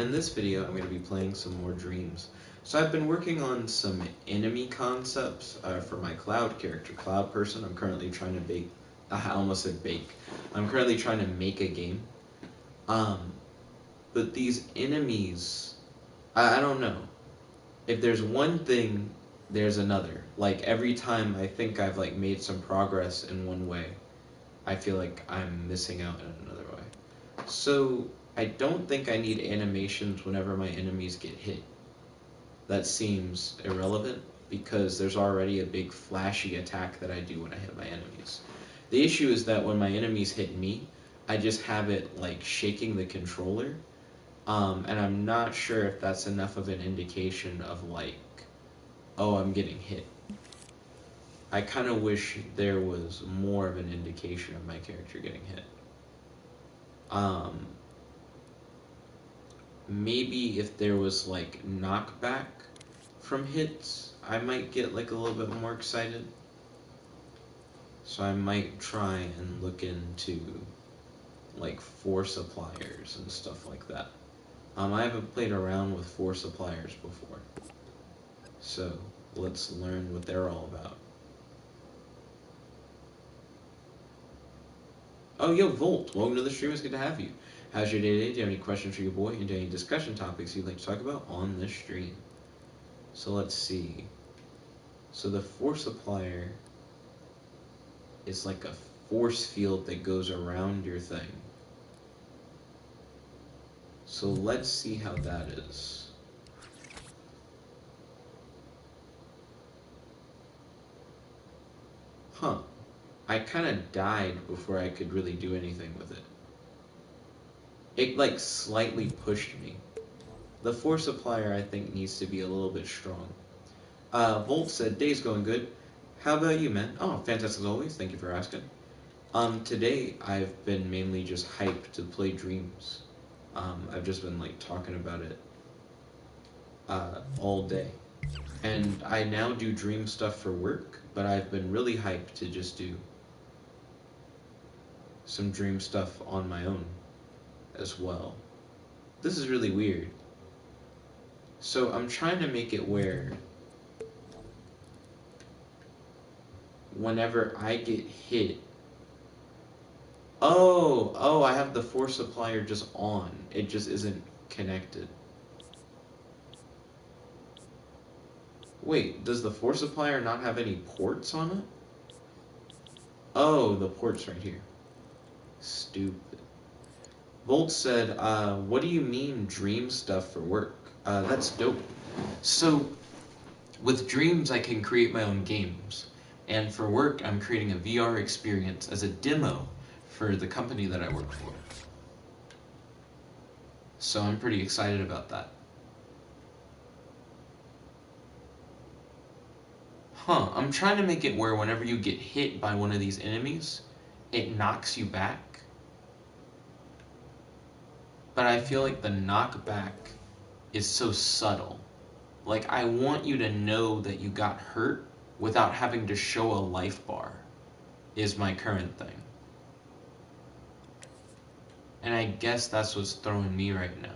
In this video, I'm going to be playing some more Dreams. So I've been working on some enemy concepts for my Cloud character, Cloud Person. I'm currently trying to bake, I almost said bake. I'm currently trying to make a game. But these enemies, I don't know. If there's one thing, there's another. Like every time I think I've like made some progress in one way, I feel like I'm missing out in another way. So I don't think I need animations whenever my enemies get hit. That seems irrelevant because there's already a big flashy attack that I do when I hit my enemies. The issue is that when my enemies hit me, I just have it like shaking the controller, and I'm not sure if that's enough of an indication of like, oh, I'm getting hit. I kind of wish there was more of an indication of my character getting hit. Maybe if there was like knockback from hits, I might get like a little bit more excited. So I might try and look into like force appliers and stuff like that. I haven't played around with force appliers before, so let's learn what they're all about. Oh, yo, Volt, welcome to the stream. It's good to have you. How's your day today? Do you have any questions for your boy? And do you have any discussion topics you'd like to talk about on this stream? So let's see. So the force applier is like a force field that goes around your thing. So let's see how that is. Huh. I kind of died before I could really do anything with it. It like slightly pushed me. The force applier I think needs to be a little bit strong. Volt said, day's going good. How about you, man? Oh, fantastic as always. Thank you for asking. Today I've been mainly just hyped to play Dreams. I've just been like talking about it all day. And I now do Dream stuff for work, but I've been really hyped to just do some Dream stuff on my own as well. This is really weird. So I'm trying to make it where whenever I get hit, oh, I have the force applier just on. It just isn't connected. Wait, does the force applier not have any ports on it? Oh, the port's right here. Stupid. Volt said, what do you mean Dream stuff for work? That's dope. So, with Dreams I can create my own games. And for work, I'm creating a VR experience as a demo for the company that I work for. So I'm pretty excited about that. I'm trying to make it where whenever you get hit by one of these enemies, it knocks you back. But I feel like the knockback is so subtle. Like, I want you to know that you got hurt without having to show a life bar, is my current thing. And I guess that's what's throwing me right now.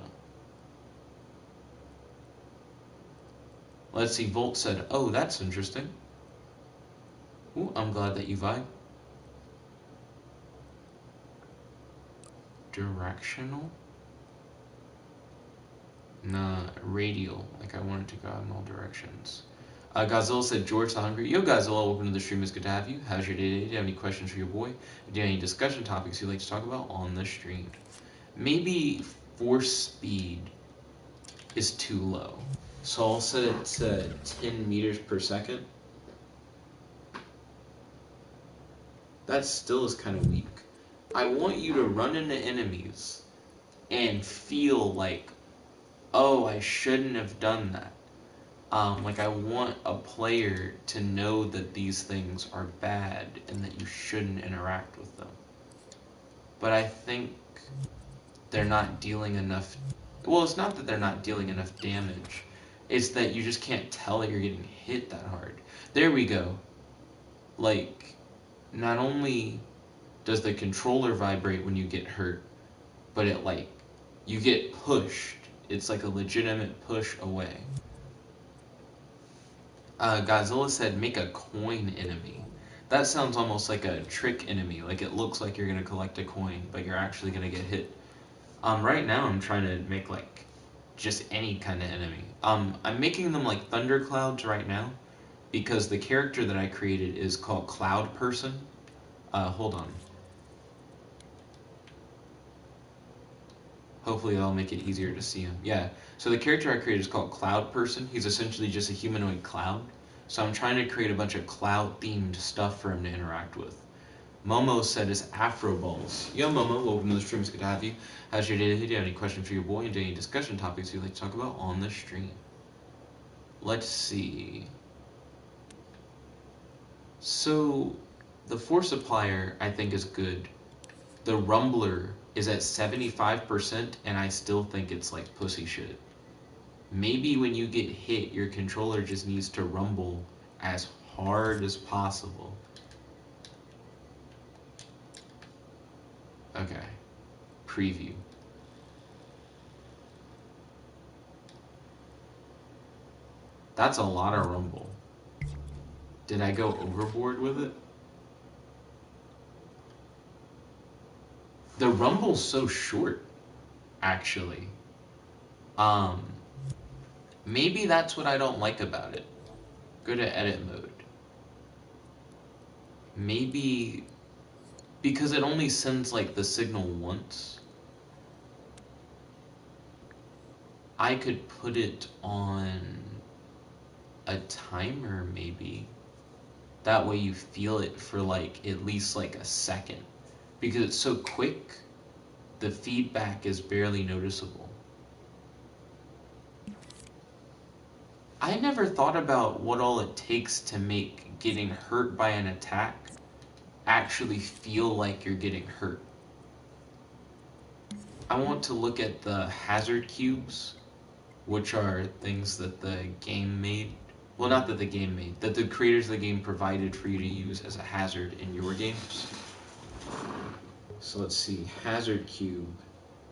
Let's see, Volt said, oh, that's interesting. Ooh, I'm glad that you vibe. Directional? Nah, radial. Like I want it to go out in all directions. Godzilla said, George the Hungry. Yo, Godzilla, welcome to the stream. It's good to have you. How's your day today? Do you have any questions for your boy? Do you have any discussion topics you'd like to talk about on the stream? Maybe force speed is too low. So I'll set it to 10 meters per second. That still is kind of weak. I want you to run into enemies and feel like, oh, I shouldn't have done that. Like I want a player to know that these things are bad and that you shouldn't interact with them. But I think they're not dealing enough. Well, it's not that they're not dealing enough damage. It's that you just can't tell that you're getting hit that hard. There we go. Like, not only does the controller vibrate when you get hurt, but it like, you get pushed it's like a legitimate push away. Godzilla said, make a coin enemy. That sounds almost like a trick enemy. Like it looks like you're gonna collect a coin, but you're actually gonna get hit. Right now I'm trying to make like just any kind of enemy. I'm making them like thunderclouds right now because the character that I created is called Cloud Person. Hold on. Hopefully that'll make it easier to see him. Yeah. So the character I created is called Cloud Person. He's essentially just a humanoid cloud. So I'm trying to create a bunch of cloud-themed stuff for him to interact with. Momo said it's Afro Balls. Yo, Momo, welcome to the stream. It's good to have you. How's your day today? Do you have any questions for your boy and any discussion topics you'd like to talk about on the stream? Let's see. So, the Force Supplier, I think, is good. The Rumbler is at 75%, and I still think it's like pussy shit. Maybe when you get hit, your controller just needs to rumble as hard as possible. Okay. Preview. That's a lot of rumble. Did I go overboard with it? The rumble's so short, actually. Maybe that's what I don't like about it. Go to edit mode. Maybe because it only sends like the signal once. I could put it on a timer maybe. That way you feel it for like at least like a second. Because it's so quick, the feedback is barely noticeable. I never thought about what all it takes to make getting hurt by an attack actually feel like you're getting hurt. I want to look at the hazard cubes, which are things that the game made. Well, not that the game made, that the creators of the game provided for you to use as a hazard in your games. So let's see, hazard cube,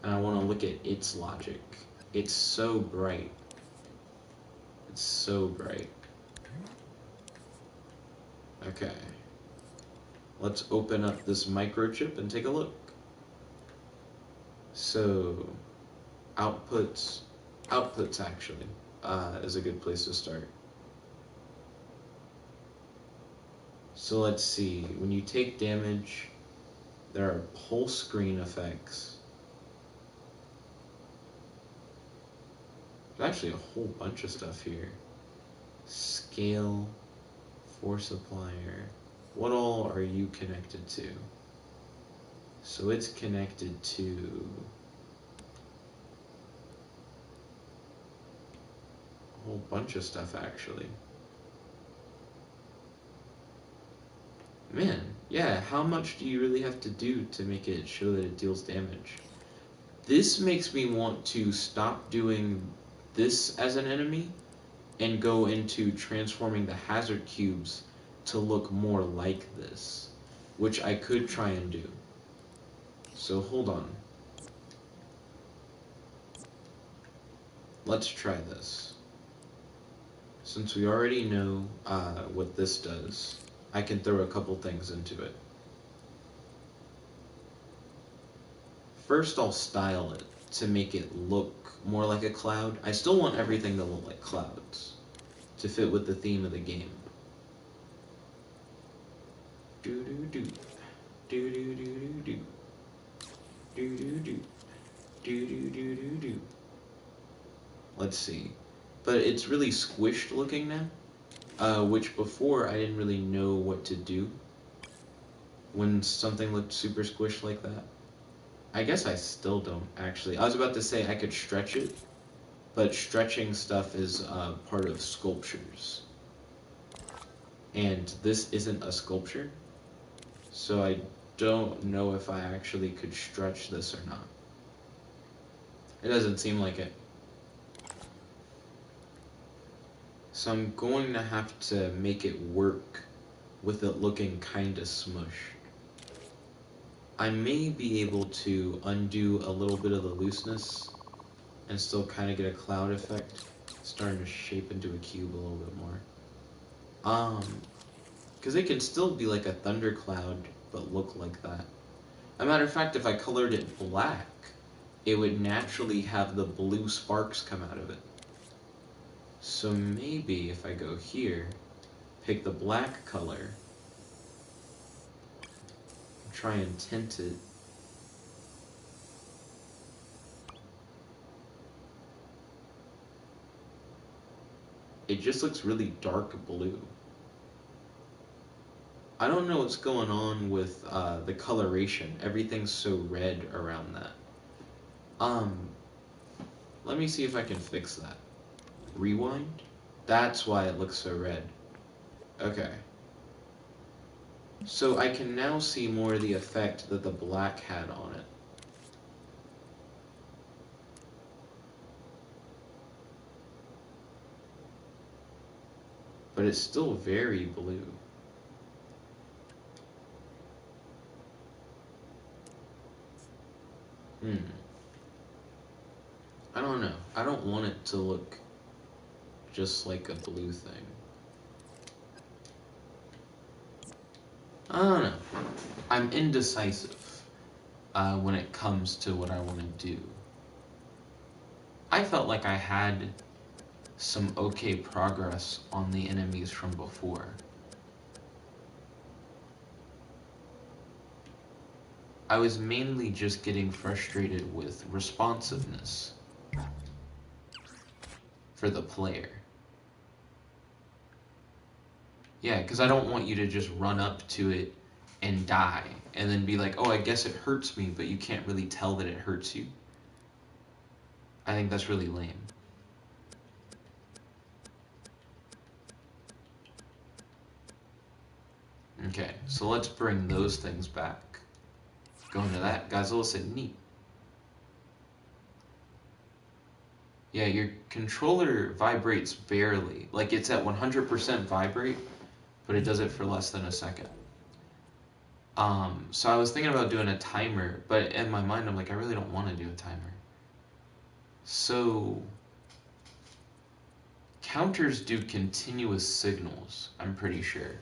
and I want to look at its logic. It's so bright. It's so bright. Okay. Let's open up this microchip and take a look. So, outputs actually is a good place to start. So let's see, when you take damage, there are pulse screen effects. There's actually a whole bunch of stuff here. Scale, force supplier. What all are you connected to? So it's connected to a whole bunch of stuff actually. Man, yeah, how much do you really have to do to make it show that it deals damage? This makes me want to stop doing this as an enemy and go into transforming the hazard cubes to look more like this, which I could try and do. So hold on. Let's try this. Since we already know what this does, I can throw a couple things into it. First, I'll style it to make it look more like a cloud. I still want everything to look like clouds to fit with the theme of the game. Do-do-do. Do-do-do-do-do. Do-do-do. Do-do-do-do-do. Let's see. But it's really squished looking now, which before I didn't really know what to do when something looked super squished like that. I guess I still don't, actually. I was about to say I could stretch it, but stretching stuff is part of sculptures. And this isn't a sculpture, so I don't know if I actually could stretch this or not. It doesn't seem like it. So I'm going to have to make it work with it looking kinda smushed. I may be able to undo a little bit of the looseness and still kind of get a cloud effect. It's starting to shape into a cube a little bit more. Because it can still be like a thundercloud, but look like that. As a matter of fact, if I colored it black, it would naturally have the blue sparks come out of it. So maybe if I go here, pick the black color, try and tint it. It just looks really dark blue. I don't know what's going on with the coloration. Everything's so red around that. Let me see if I can fix that. Rewind? That's why it looks so red. Okay. So I can now see more of the effect that the black had on it. But it's still very blue. I don't know. I don't want it to look just like a blue thing. I don't know. I'm indecisive when it comes to what I want to do. I felt like I had some okay progress on the enemies from before. I was mainly just getting frustrated with responsiveness for the player. Yeah, because I don't want you to just run up to it and die and then be like, oh, I guess it hurts me, but you can't really tell that it hurts you. I think that's really lame. Okay, so let's bring those things back. Going to that, Godzilla said neat. Yeah, your controller vibrates barely. Like it's at 100% vibrate, but it does it for less than a second. So I was thinking about doing a timer, but in my mind I'm like, I really don't want to do a timer. So counters do continuous signals, I'm pretty sure.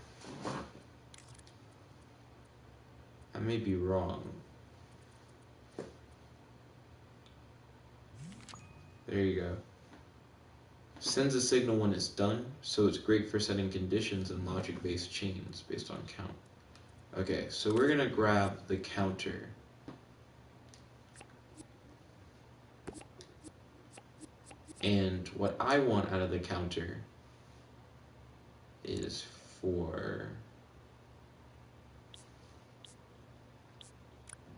I may be wrong. There you go. Sends a signal when it's done, so it's great for setting conditions and logic-based chains based on count. Okay, so we're gonna grab the counter. And what I want out of the counter is for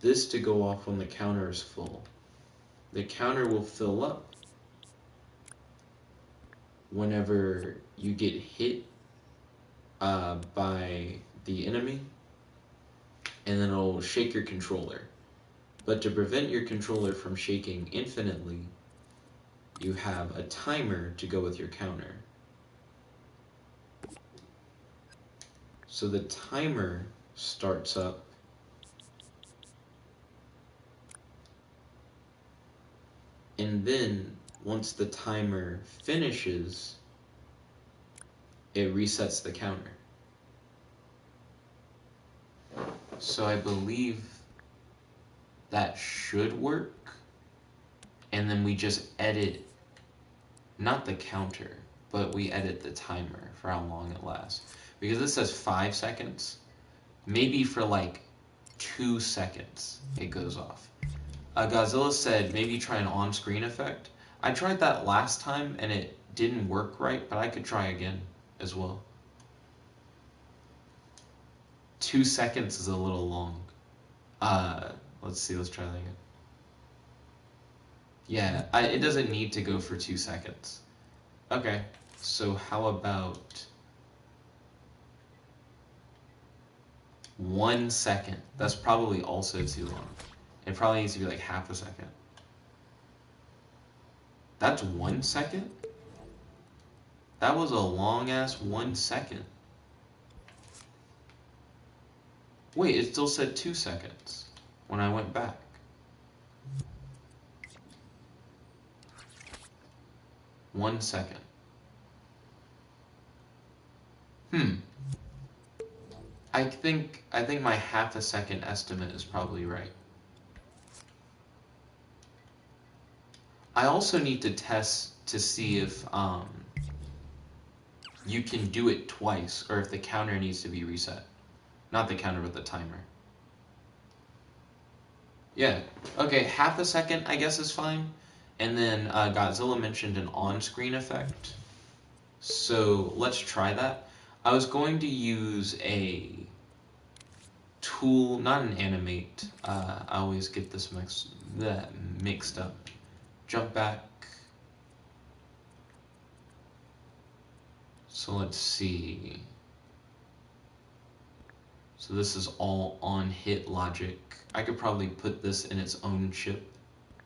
this to go off when the counter is full. The counter will fill up whenever you get hit by the enemy, and then it'll shake your controller. But to prevent your controller from shaking infinitely, you have a timer to go with your counter. So the timer starts up and then once the timer finishes, it resets the counter. So I believe that should work. And then we just edit, not the counter, but we edit the timer for how long it lasts. Because this says 5 seconds. Maybe for like 2 seconds it goes off. Godzilla said maybe try an on-screen effect. I tried that last time and it didn't work right, but I could try again as well. 2 seconds is a little long. Let's see, let's try that again. Yeah, it doesn't need to go for 2 seconds. Okay, so how about 1 second? That's probably also too long. It probably needs to be like half a second. That's 1 second? That was a long ass 1 second. Wait, it still said 2 seconds when I went back. 1 second. I think my half a second estimate is probably right. I also need to test to see if you can do it twice, or if the counter needs to be reset. Not the counter, but the timer. Yeah. Okay, half a second I guess is fine. And then Godzilla mentioned an on-screen effect. So let's try that. I was going to use a tool, not an animate. I always get this mixed up. Jump back. So let's see. So this is all on hit logic. I could probably put this in its own chip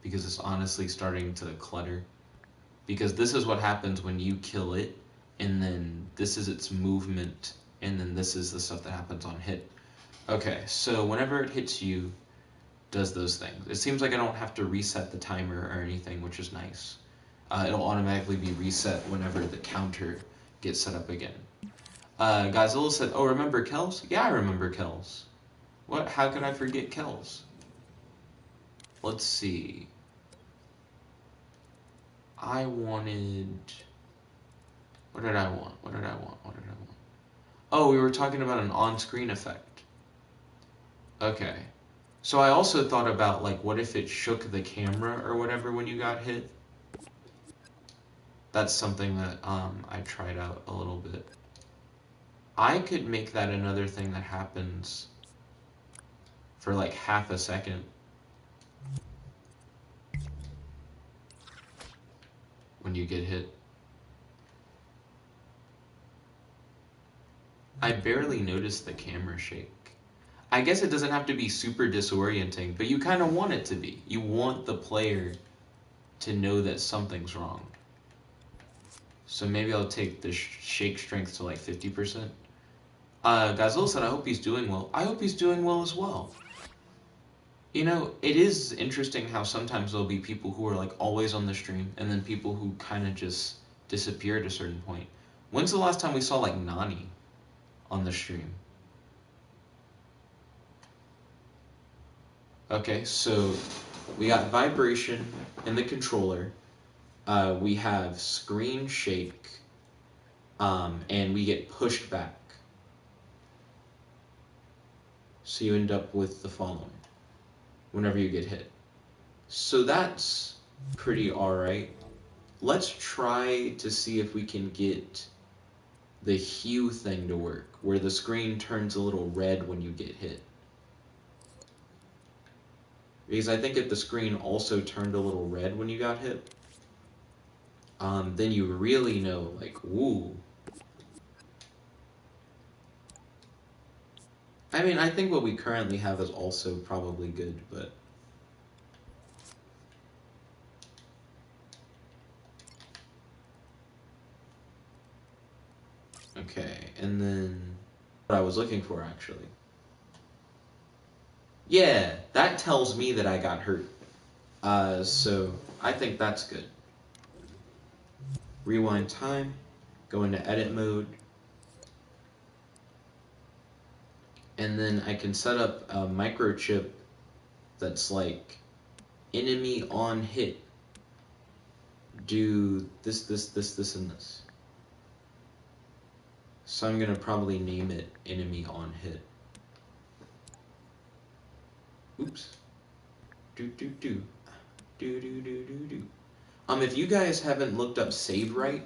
because it's honestly starting to clutter. Because this is what happens when you kill it, and then this is its movement, and then this is the stuff that happens on hit. Okay, so whenever it hits you, does those things. It seems like I don't have to reset the timer or anything, which is nice. It'll automatically be reset whenever the counter gets set up again. Godzilla said, "Oh, remember Kells?" Yeah, I remember Kells. What? How could I forget Kells? Let's see. I wanted... What did I want? Oh, we were talking about an on-screen effect. Okay. So I also thought about, like, what if it shook the camera or whatever when you got hit? That's something that I tried out a little bit. I could make that another thing that happens for like half a second. When you get hit. I barely noticed the camera shake. I guess it doesn't have to be super disorienting, but you kind of want it to be. You want the player to know that something's wrong. So maybe I'll take the shake strength to like 50%. Godzilla said, I hope he's doing well. I hope he's doing well as well. You know, it is interesting how sometimes there'll be people who are like always on the stream, and then people who kind of just disappear at a certain point. When's the last time we saw like Nani on the stream? Okay, so we got vibration in the controller. We have screen shake, and we get pushed back. So you end up with the following whenever you get hit. So that's pretty alright. Let's try to see if we can get the hue thing to work, where the screen turns a little red when you get hit. Because I think if the screen also turned a little red when you got hit, then you really know, like, woo. I mean, I think what we currently have is also probably good, but... Okay, and then... What I was looking for, actually. Yeah, that tells me that I got hurt. So I think that's good. Rewind time, go into edit mode, and then I can set up a microchip that's like enemy on hit. Do this, and this. So I'm gonna probably name it enemy on hit. Oops. If you guys haven't looked up Save Right,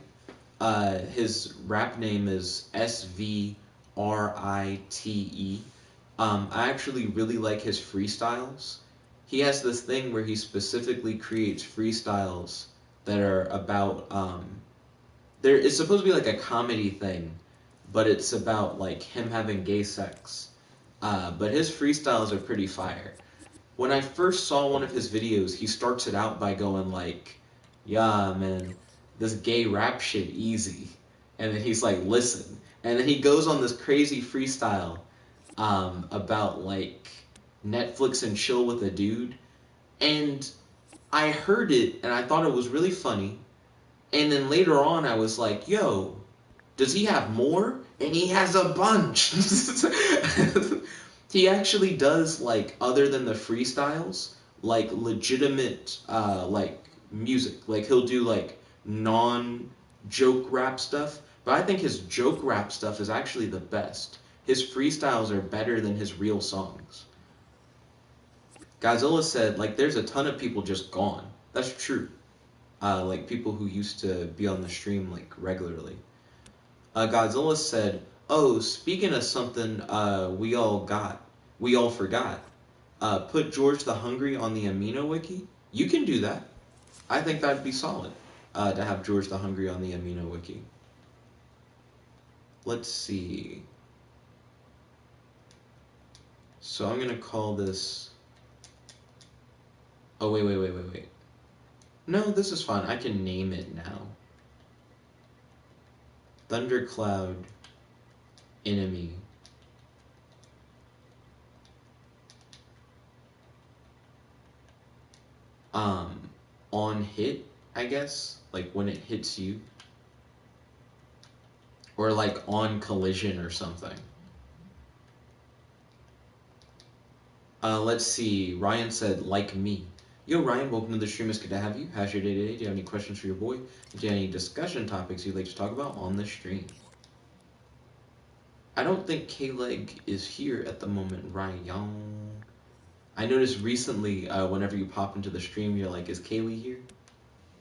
his rap name is SVRITE. I actually really like his freestyles. He has this thing where he specifically creates freestyles that are about it's supposed to be like a comedy thing, but it's about like him having gay sex. But his freestyles are pretty fire. When I first saw one of his videos, he starts it out by going like, yeah, man, this gay rap shit easy. And then he's like, listen. And then he goes on this crazy freestyle about like Netflix and chill with a dude. And I heard it and I thought it was really funny. And then later on, I was like, yo, does he have more? And he has a bunch. He actually does, like, other than the freestyles, like, legitimate, like, music. Like, he'll do, like, non-joke rap stuff. But I think his joke rap stuff is actually the best. His freestyles are better than his real songs. Godzilla said, like, there's a ton of people just gone. That's true. Like, people who used to be on the stream, like, regularly. Godzilla said, "Oh, speaking of something we all forgot. Put George the Hungry on the Amino Wiki. You can do that. I think that'd be solid to have George the Hungry on the Amino Wiki. Let's see. So I'm gonna call this. Oh wait. No, this is fine. I can name it now. Thundercloud enemy. On hit, I guess, like when it hits you, or like on collision or something. Let's see. Ryan said, like me. Yo, Ryan, welcome to the stream. It's good to have you. How's your day today? Do you have any questions for your boy? Do you have any discussion topics you'd like to talk about on the stream? I don't think K-Leg is here at the moment, Ryan. I noticed recently, whenever you pop into the stream, you're like, is Kaylee here?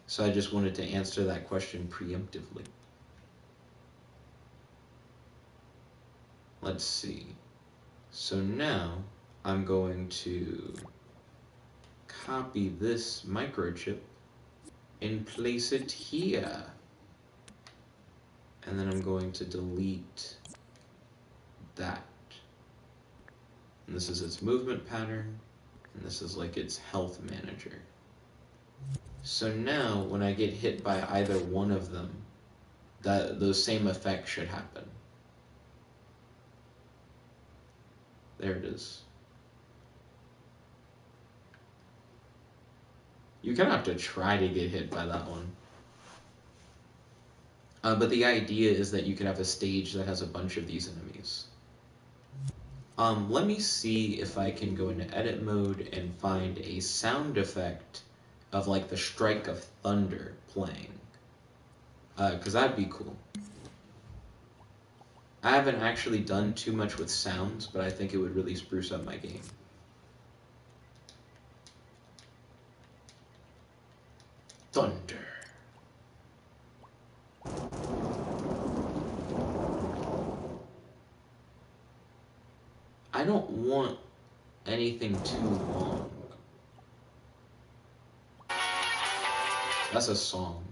So I just wanted to answer that question preemptively. Let's see. So now I'm going to copy this microchip and place it here. And then I'm going to delete that. And this is its movement pattern, and this is like its health manager. So now when I get hit by either one of them, those same effects should happen. There it is. You kind of have to try to get hit by that one. But the idea is that you can have a stage that has a bunch of these enemies. Let me see if I can go into edit mode and find a sound effect of like the strike of thunder playing. Because that'd be cool. I haven't actually done too much with sounds, but I think it would really spruce up my game. Thunder. I don't want anything too long. That's a song.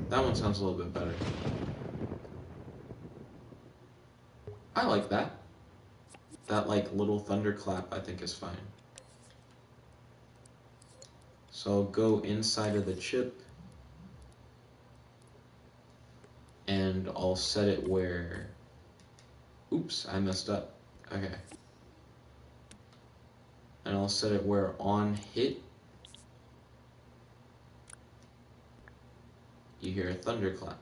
That one sounds a little bit better. I like that. That like little thunderclap I think is fine. So I'll go inside of the chip and I'll set it where, oops, I messed up. Okay. And I'll set it where on hit, you hear a thunderclap.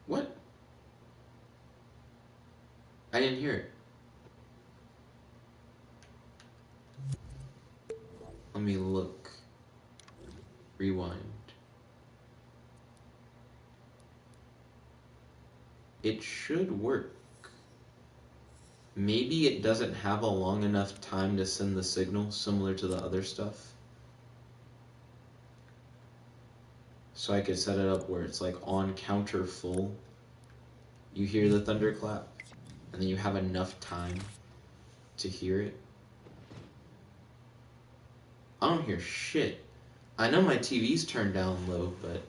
What? I didn't hear it. Let me look. Rewind. It should work. Maybe it doesn't have a long enough time to send the signal, similar to the other stuff. So I could set it up where it's like on counter full. You hear the thunderclap, and then you have enough time to hear it. I don't hear shit. I know my TV's turned down low, but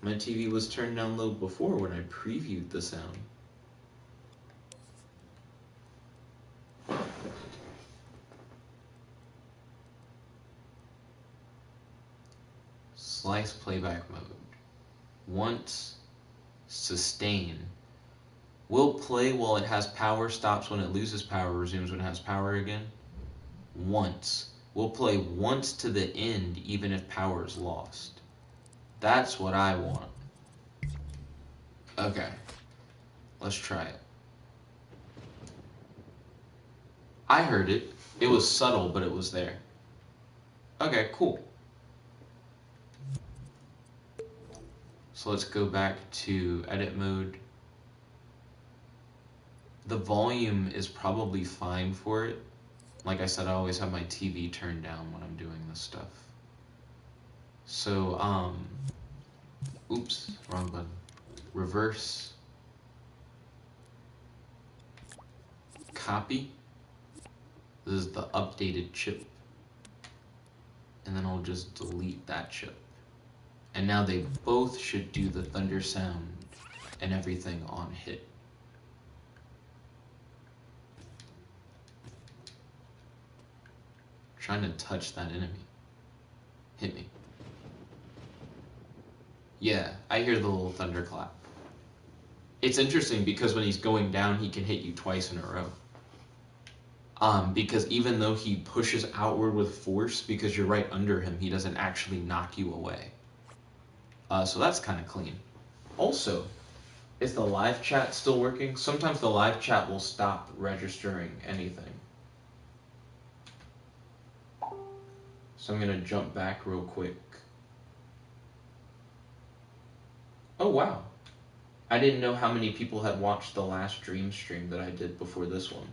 my TV was turned down low before when I previewed the sound. Slice playback mode. Once, sustain. Will play while it has power, stops when it loses power, resumes when it has power again. Once. Will play once to the end, even if power is lost. That's what I want. Okay. Let's try it. I heard it. It was subtle, but it was there. Okay, cool. So let's go back to edit mode. The volume is probably fine for it. Like I said, I always have my TV turned down when I'm doing this stuff. So, oops, wrong button. Reverse. Copy. This is the updated chip. And then I'll just delete that chip. And now they both should do the thunder sound and everything on hit. Trying to touch that enemy. Hit me. Yeah, I hear the little thunderclap. It's interesting because when he's going down, he can hit you twice in a row. Because even though he pushes outward with force, because you're right under him, he doesn't actually knock you away. So that's kind of clean. Also, is the live chat still working? Sometimes the live chat will stop registering anything. So I'm going to jump back real quick. Oh, wow. I didn't know how many people had watched the last dream stream that I did before this one.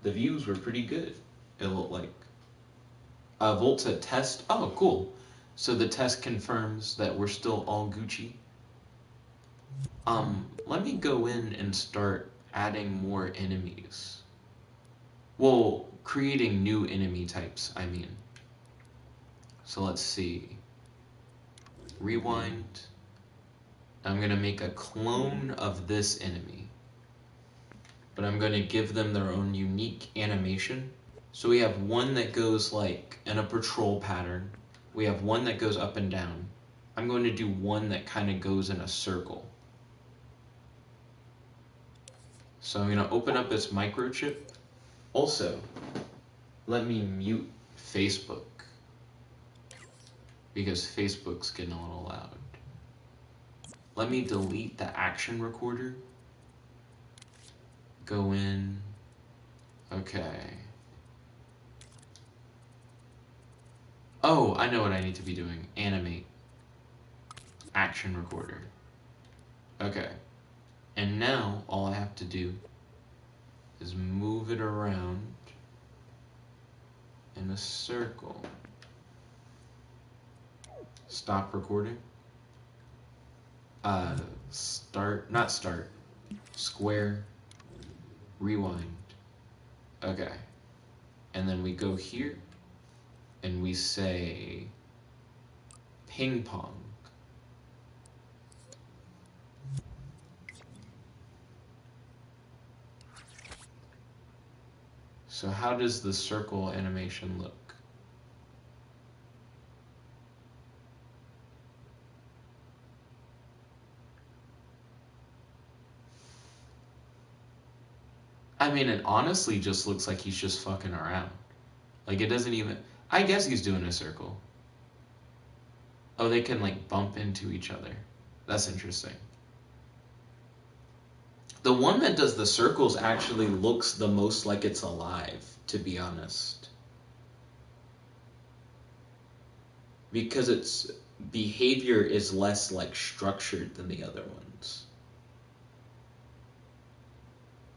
The views were pretty good, it looked like. Volta test. Oh, cool. So the test confirms that we're still all Gucci. Let me go in and start adding more enemies. Well, creating new enemy types, I mean. So let's see. Rewind. I'm going to make a clone of this enemy. But I'm going to give them their own unique animation. So we have one that goes like in a patrol pattern. We have one that goes up and down. I'm going to do one that kind of goes in a circle. So I'm going to open up its microchip. Also, let me mute Facebook, because Facebook's getting a little loud. Let me delete the action recorder. Go in. Okay. Oh, I know what I need to be doing. Animate. Action recorder. Okay. And now all I have to do is move it around in a circle. Stop recording. Not start. Square. Rewind. Okay. And then we go here and we say ping pong. So how does the circle animation look? I mean, it honestly just looks like he's just fucking around. Like, it doesn't even... I guess he's doing a circle. Oh, they can, like, bump into each other. That's interesting. The one that does the circles actually looks the most like it's alive, to be honest. Because its behavior is less, like, structured than the other ones.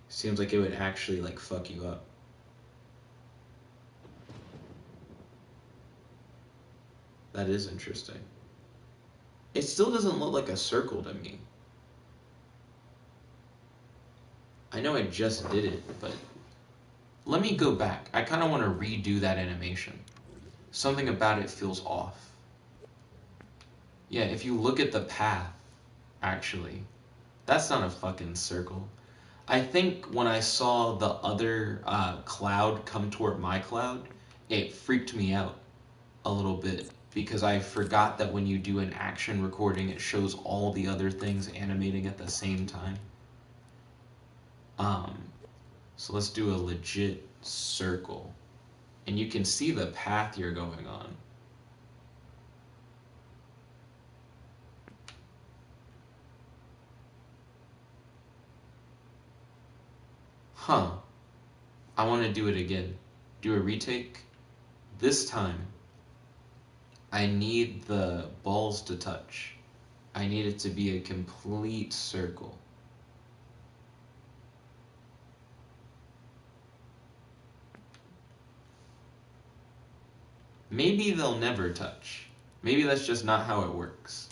Seems like it would actually, like, fuck you up. That is interesting. It still doesn't look like a circle to me. I know I just did it, but let me go back. I kind of want to redo that animation. Something about it feels off. Yeah, if you look at the path, actually, that's not a fucking circle. I think when I saw the other cloud come toward my cloud, it freaked me out a little bit because I forgot that when you do an action recording, it shows all the other things animating at the same time. Um, so let's do a legit circle. And you can see the path you're going on. Huh. I want to do it again. Do a retake. This time, I need the balls to touch. I need it to be a complete circle. Maybe they'll never touch. Maybe that's just not how it works.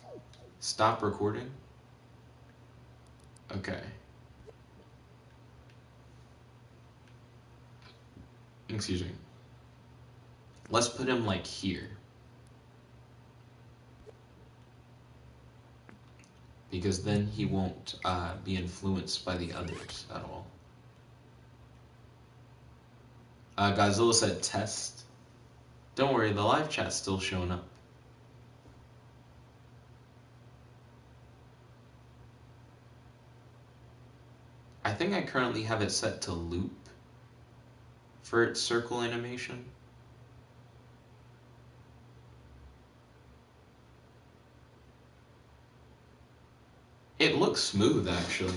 Stop recording. Okay. Excuse me. Let's put him like here. Because then he won't be influenced by the others at all. Godzilla said test. Don't worry, the live chat's still showing up. I think I currently have it set to loop for its circle animation. It looks smooth, actually.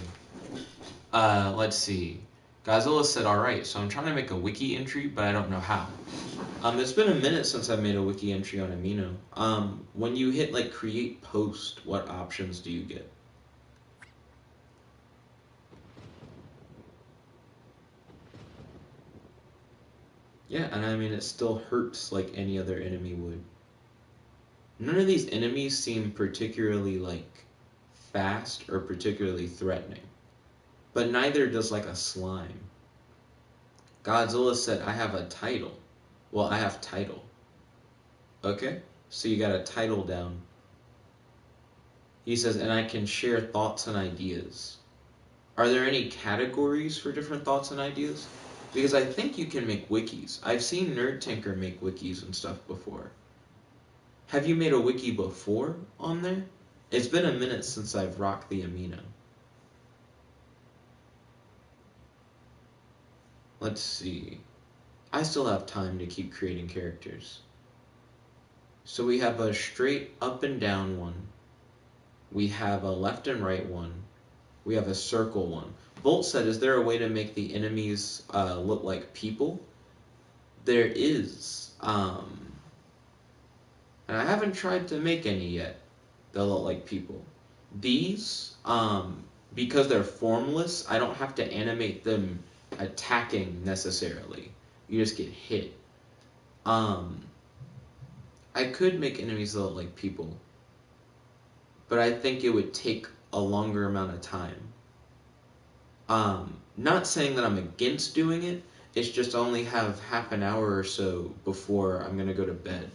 Let's see. Godzilla said, alright, so I'm trying to make a wiki entry, but I don't know how. It's been a minute since I made a wiki entry on Amino. When you hit, like, create post, what options do you get? Yeah, and I mean, it still hurts like any other enemy would. None of these enemies seem particularly, like, fast or particularly threatening. But neither does, like, a slime. Godzilla said, I have a title. Well, I have title. Okay, so you got a title down. He says, and I can share thoughts and ideas. Are there any categories for different thoughts and ideas? Because I think you can make wikis. I've seen Nerd Tinker make wikis and stuff before. Have you made a wiki before on there? It's been a minute since I've rocked the Amino. Let's see. I still have time to keep creating characters. So we have a straight up and down one. We have a left and right one. We have a circle one. Volt said, is there a way to make the enemies look like people? There is. And I haven't tried to make any yet that look like people. These, because they're formless, I don't have to animate them attacking necessarily. You just get hit. I could make enemies that look like people, but I think it would take a longer amount of time. Not saying that I'm against doing it, it's just I only have half an hour or so before I'm gonna go to bed.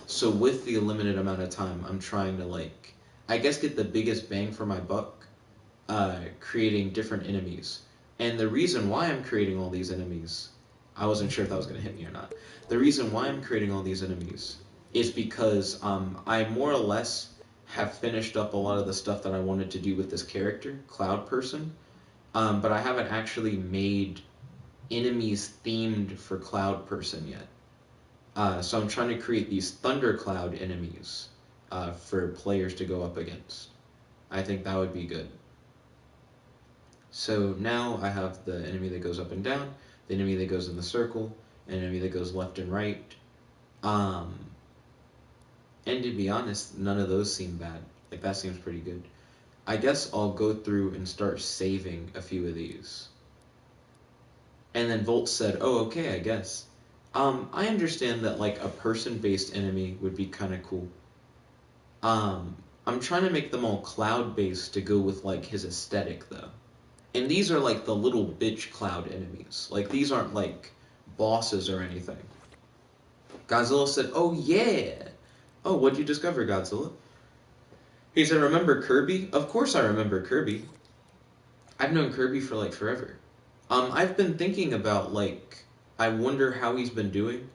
So with the limited amount of time, I'm trying to, like, I guess get the biggest bang for my buck, creating different enemies. And the reason why I'm creating all these enemies, I wasn't sure if that was gonna hit me or not. The reason why I'm creating all these enemies is because I more or less have finished up a lot of the stuff that I wanted to do with this character, Cloud Person, but I haven't actually made enemies themed for Cloud Person yet. So I'm trying to create these Thundercloud enemies for players to go up against. I think that would be good. So now I have the enemy that goes up and down, the enemy that goes in the circle, an enemy that goes left and right. And to be honest, none of those seem bad. Like, that seems pretty good. I guess I'll go through and start saving a few of these. And then Volt said, oh, okay, I guess. I understand that, like, a person-based enemy would be kind of cool. I'm trying to make them all cloud-based to go with, like, his aesthetic, though. And these are, like, the little bitch cloud enemies. Like, these aren't, like, bosses or anything. Godzilla said, oh, yeah! Oh, what'd you discover, Godzilla? He said, remember Kirby? Of course I remember Kirby. I've known Kirby for, like, forever. I've been thinking about, like, I wonder how he's been doing.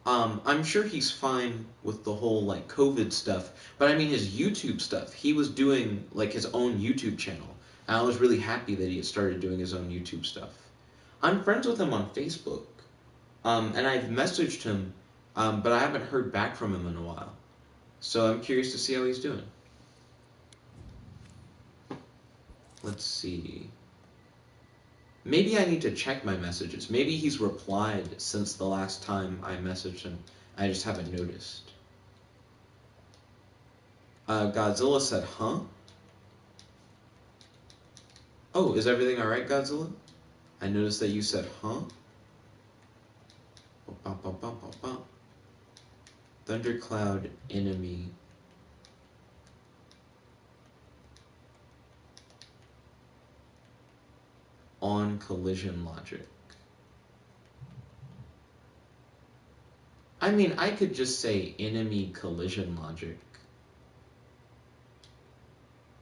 I'm sure he's fine with the whole like COVID stuff, but I mean his YouTube stuff. He was doing like his own YouTube channel. And I was really happy that he had started doing his own YouTube stuff. I'm friends with him on Facebook, and I've messaged him, but I haven't heard back from him in a while. So I'm curious to see how he's doing. Let's see. Maybe I need to check my messages. Maybe he's replied since the last time I messaged him. I just haven't noticed. Godzilla said, huh? Oh, is everything alright, Godzilla? I noticed that you said, huh? Thundercloud enemy. On collision logic. I mean, I could just say enemy collision logic.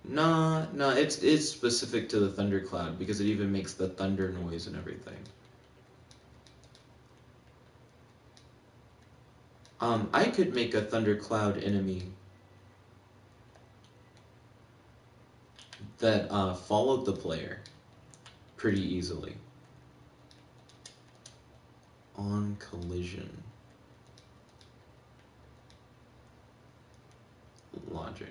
Nah, it's specific to the thundercloud because it even makes the thunder noise and everything. I could make a thundercloud enemy that followed the player pretty easily. On collision logic.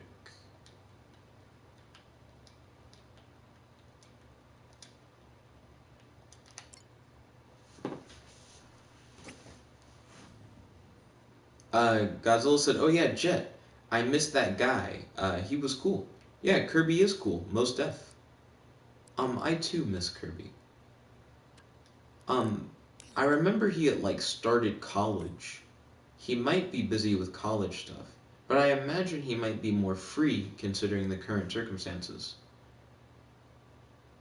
Godzilla said, oh yeah, Jet. I missed that guy. He was cool. Yeah, Kirby is cool. Most def. I too miss Kirby. I remember he had like started college. He might be busy with college stuff, but I imagine he might be more free considering the current circumstances.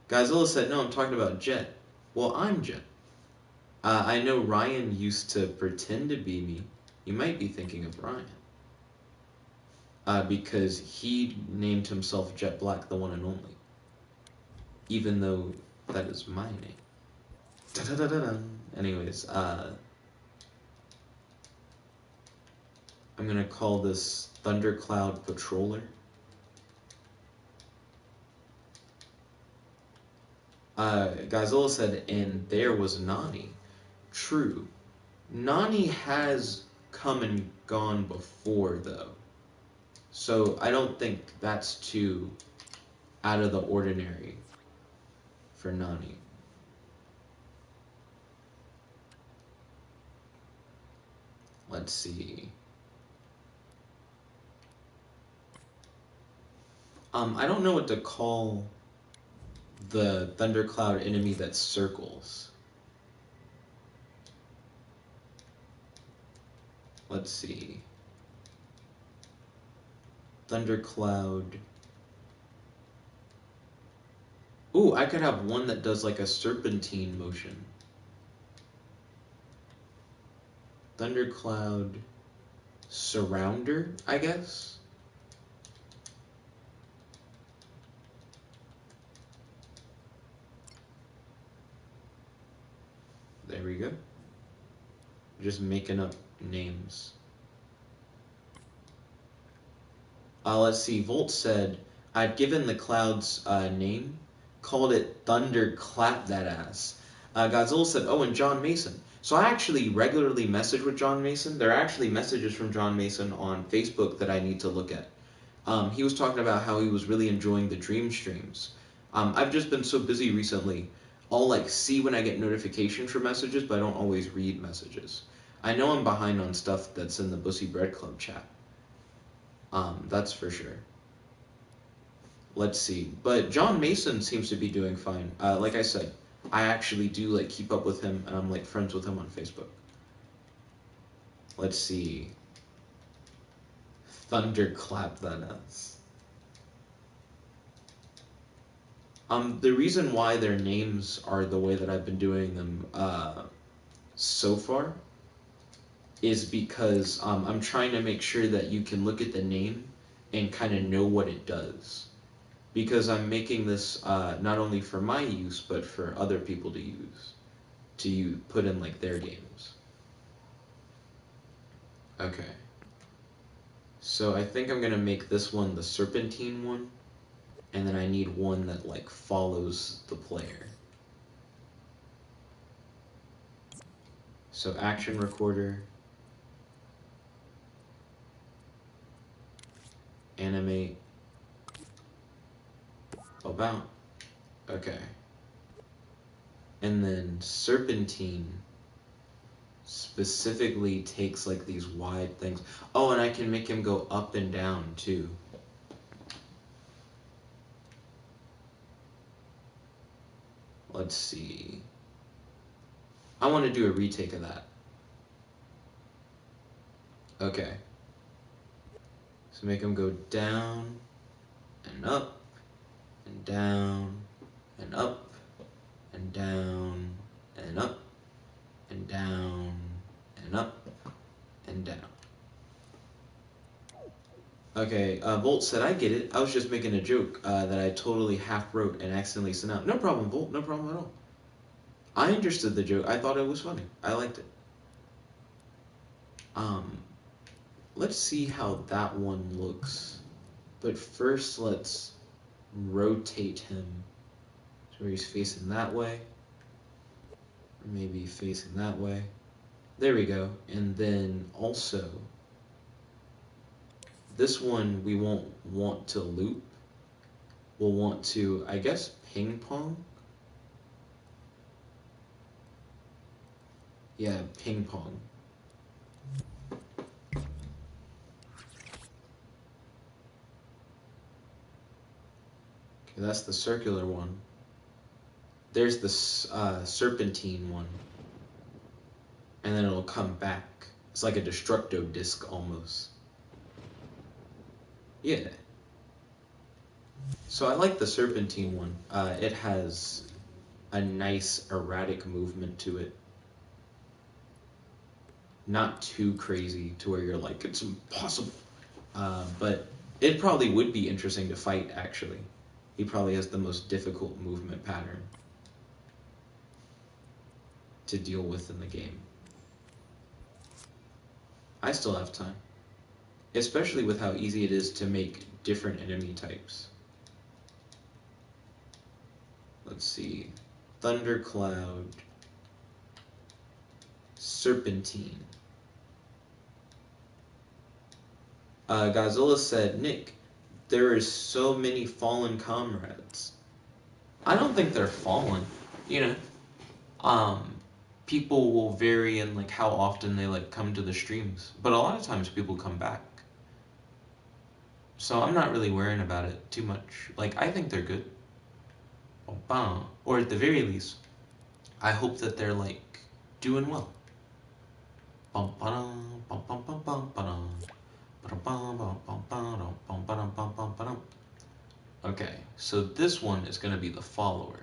Godzilla said, no, I'm talking about Jet. Well, I'm Jet. I know Ryan used to pretend to be me. You might be thinking of Ryan. Because he named himself Jet Black, the one and only. Even though that is my name. Da-da-da-da-da. Anyways, I'm gonna call this Thundercloud Patroller. Godzilla said, and there was Nani. True. Nani has come and gone before, though. So I don't think that's too out of the ordinary for Nani. Let's see. I don't know what to call the thundercloud enemy that circles. Let's see. Thundercloud. Ooh, I could have one that does like a serpentine motion. Thundercloud Surrounder, I guess? There we go. Just making up names. Let's see. Volt said, I've given the clouds a name, called it Thunder Clap That Ass. Godzilla said, oh, and John Mason. So I actually regularly message with John Mason. There are actually messages from John Mason on Facebook that I need to look at. He was talking about how he was really enjoying the dream streams. I've just been so busy recently. I'll like see when I get notifications for messages, but I don't always read messages. I know I'm behind on stuff that's in the Bussy Bread Club chat. That's for sure. Let's see. But John Mason seems to be doing fine. Like I said, I actually do like keep up with him, and I'm like friends with him on Facebook. Let's see. Thunderclap that ass. The reason why their names are the way that I've been doing them so far is because I'm trying to make sure that you can look at the name and kind of know what it does. Because I'm making this not only for my use, but for other people to use. To put in like their games. Okay. So I think I'm gonna make this one the serpentine one, and then I need one that like follows the player. So action recorder, animate, about. Okay. And then serpentine specifically takes like these wide things. Oh, and I can make him go up and down too. Let's see. I want to do a retake of that. Okay. So make him go down and up and down and up and down and up and down and up and down. Okay, Volt said, I get it. I was just making a joke that I totally half wrote and accidentally sent out. No problem, Volt. No problem at all. I understood the joke. I thought it was funny. I liked it. Um, let's see how that one looks. But first, let's rotate him so he's facing that way. Or maybe facing that way. There we go. And then also, this one we won't want to loop. We'll want to, I guess, ping pong. Yeah, ping pong. Okay, that's the circular one. There's the serpentine one. And then it'll come back. It's like a destructo disc almost. Yeah. So I like the serpentine one. It has a nice erratic movement to it. Not too crazy to where you're like, it's impossible. But it probably would be interesting to fight, actually. He probably has the most difficult movement pattern to deal with in the game. I still have time. Especially with how easy it is to make different enemy types. Let's see. Thundercloud. Serpentine. Godzilla said, Nick, there is so many fallen comrades. I don't think they're fallen. You know, people will vary in like how often they like come to the streams, but a lot of times people come back. So I'm not really worrying about it too much. Like, I think they're good. Or at the very least, I hope that they're like doing well. Okay, so this one is going to be the follower.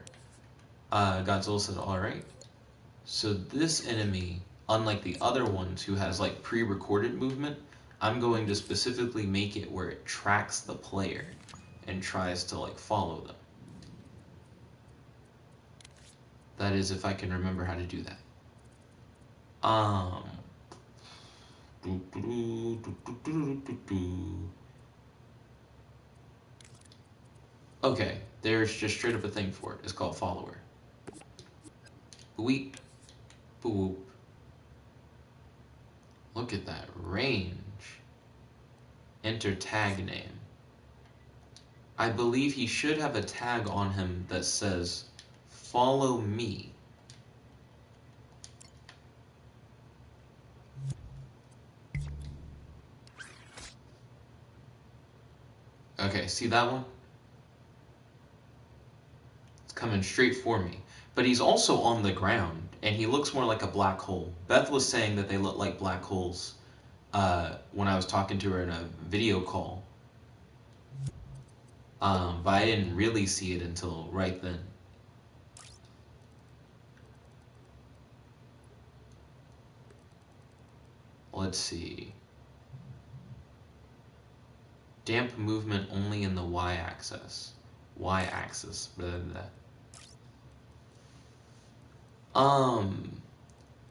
Godzilla said, alright. So this enemy, unlike the other ones who has like pre-recorded movement, I'm going to specifically make it where it tracks the player and tries to like follow them. That is, if I can remember how to do that. Okay, there's just straight up a thing for it. It's called follower. Weep. Boop. Look at that range. Enter tag name. I believe he should have a tag on him that says, follow me. Okay, see that one? It's coming straight for me. But he's also on the ground, and he looks more like a black hole. Beth was saying that they look like black holes when I was talking to her in a video call. But I didn't really see it until right then. Let's see. Damp movement only in the y-axis. Y-axis.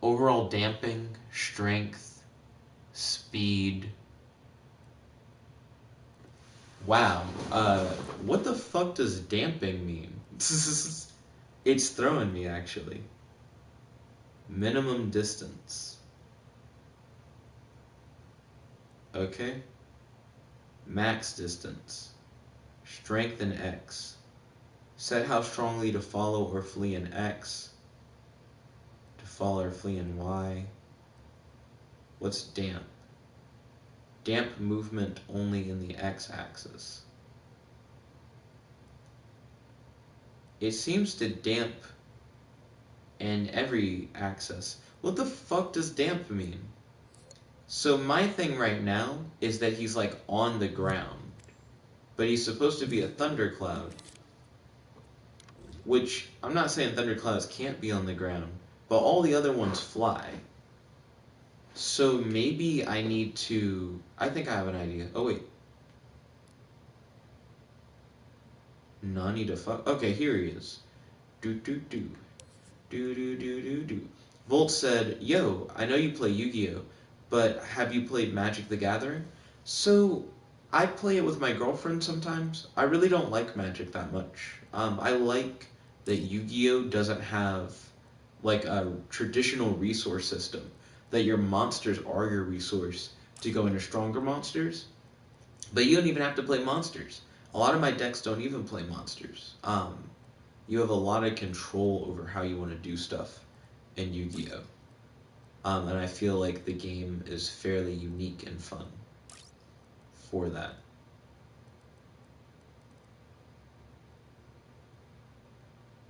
Overall damping, strength, speed. Wow. What the fuck does damping mean? It's throwing me, actually. Minimum distance. Okay. Max distance. Strength in X. Set how strongly to follow or flee in X. To follow or flee in Y. What's damp? Damp movement only in the X-axis. It seems to damp in every axis. What the fuck does damp mean? So my thing right now is that he's like on the ground, but he's supposed to be a thundercloud, which I'm not saying thunderclouds can't be on the ground, but all the other ones fly. So maybe I need to, I think I have an idea. Oh wait. No, I need to fuck. Okay, here he is. Do do do. Do do do do do. Volt said, "Yo, I know you play Yu-Gi-Oh, but have you played Magic the Gathering?" So I play it with my girlfriend sometimes. I really don't like Magic that much. I like that Yu-Gi-Oh doesn't have like a traditional resource system. That your monsters are your resource to go into stronger monsters. But you don't even have to play monsters. A lot of my decks don't even play monsters. You have a lot of control over how you want to do stuff in Yu-Gi-Oh! And I feel like the game is fairly unique and fun for that.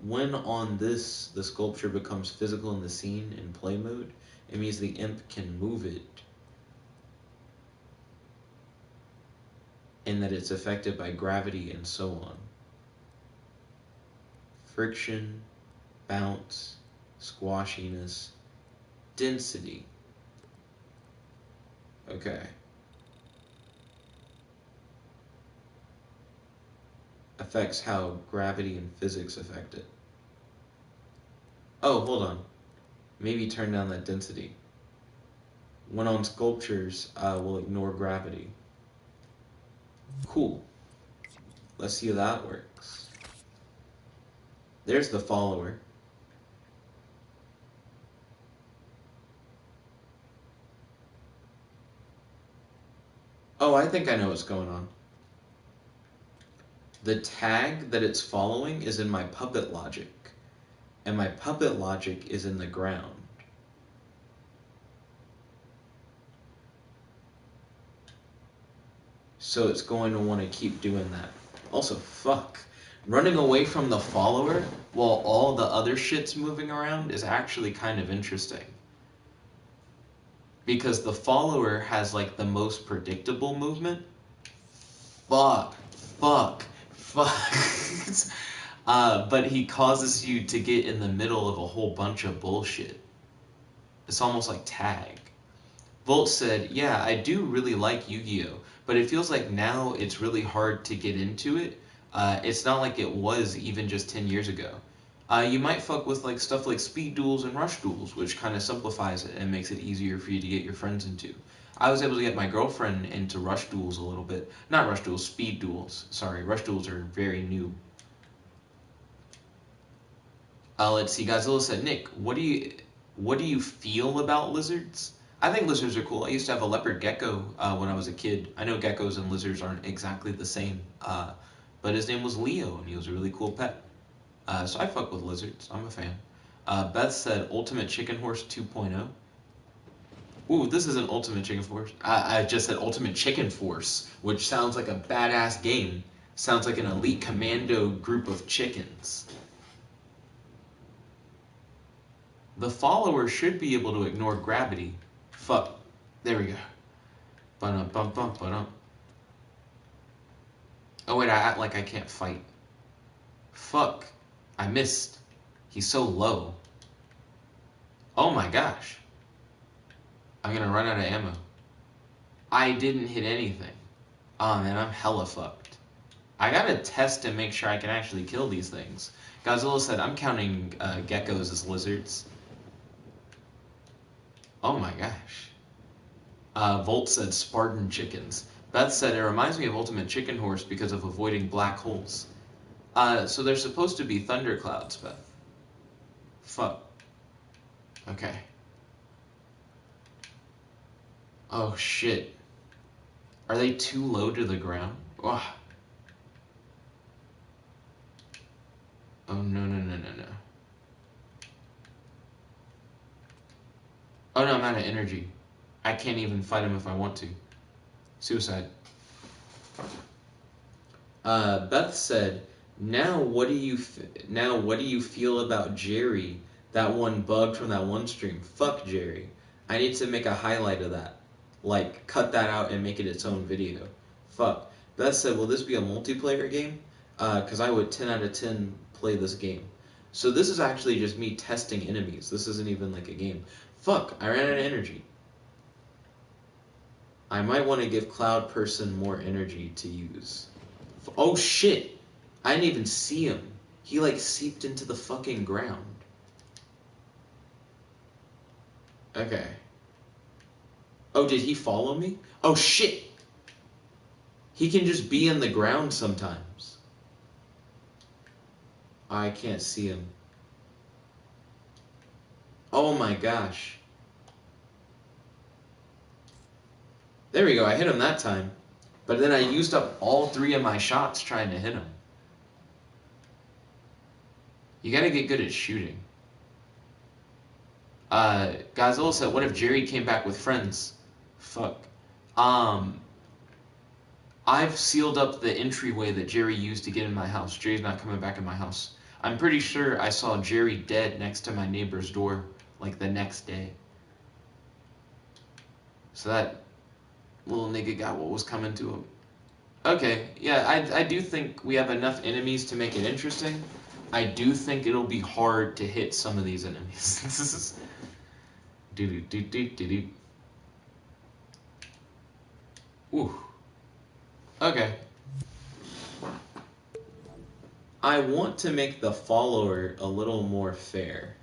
When on this, the sculpture becomes physical in the scene in play mode, it means the imp can move it, and that it's affected by gravity and so on. Friction, bounce, squashiness, density. Okay. Affects how gravity and physics affect it. Oh, hold on. Maybe turn down that density. When on sculptures, we'll ignore gravity. Cool. Let's see how that works. There's the follower. Oh, I think I know what's going on. The tag that it's following is in my puppet logic, and my puppet logic is in the ground. So it's going to want to keep doing that. Also, fuck. Running away from the follower while all the other shit's moving around is actually kind of interesting. Because the follower has like the most predictable movement. Fuck. But he causes you to get in the middle of a whole bunch of bullshit. It's almost like tag. Volt said, "Yeah, I do really like Yu-Gi-Oh, but it feels like now it's really hard to get into it. It's not like it was even just 10 years ago. You might fuck with like stuff like speed duels and rush duels, which kind of simplifies it and makes it easier for you to get your friends into. I was able to get my girlfriend into rush duels a little bit. Not rush duels, speed duels. Sorry, rush duels are very new." Let's see. Godzilla said, "Nick, what do you feel about lizards?" I think lizards are cool. I used to have a leopard gecko when I was a kid. I know geckos and lizards aren't exactly the same, but his name was Leo, and he was a really cool pet. So I fuck with lizards. I'm a fan. Beth said Ultimate Chicken Horse 2.0. Ooh, this is an Ultimate Chicken Force. I just said Ultimate Chicken Force, which sounds like a badass game. Sounds like an elite commando group of chickens. The follower should be able to ignore gravity. Fuck. There we go. Ba-dum, bum, bum, ba-dum. Oh wait, I act like I can't fight. Fuck. I missed. He's so low. Oh my gosh. I'm gonna run out of ammo. I didn't hit anything. Oh man, I'm hella fucked. I gotta test and make sure I can actually kill these things. Godzilla said, "I'm counting geckos as lizards." Oh my gosh. Volt said Spartan chickens. Beth said, it reminds me of Ultimate Chicken Horse because of avoiding black holes. So there's supposed to be thunderclouds, Beth. Fuck. Okay. Oh, shit. Are they too low to the ground? Ugh. Oh, no, no, no, no, no. Oh, no, I'm out of energy. I can't even fight him if I want to. Suicide. Beth said, now what do you feel about Jerry? That one bug from that one stream. Fuck Jerry. I need to make a highlight of that. Like, cut that out and make it its own video. Fuck. Beth said, will this be a multiplayer game? Because I would 10 out of 10 play this game. So this is actually just me testing enemies. This isn't even like a game. Fuck, I ran out of energy. I might want to give Cloud Person more energy to use. Oh shit! I didn't even see him. He like seeped into the fucking ground. Okay. Oh, did he follow me? Oh shit! He can just be in the ground sometimes. I can't see him. Oh my gosh. There we go, I hit him that time. But then I used up all 3 of my shots trying to hit him. You gotta get good at shooting. Godzilla said, what if Jerry came back with friends? Fuck. I've sealed up the entryway that Jerry used to get in my house. Jerry's not coming back in my house. I'm pretty sure I saw Jerry dead next to my neighbor's door, like the next day. So that little nigga got what was coming to him. Okay, yeah, I do think we have enough enemies to make it interesting. I do think it'll be hard to hit some of these enemies. This is... Do-do-do-do-do-do. Ooh. Okay. I want to make the follower a little more fair.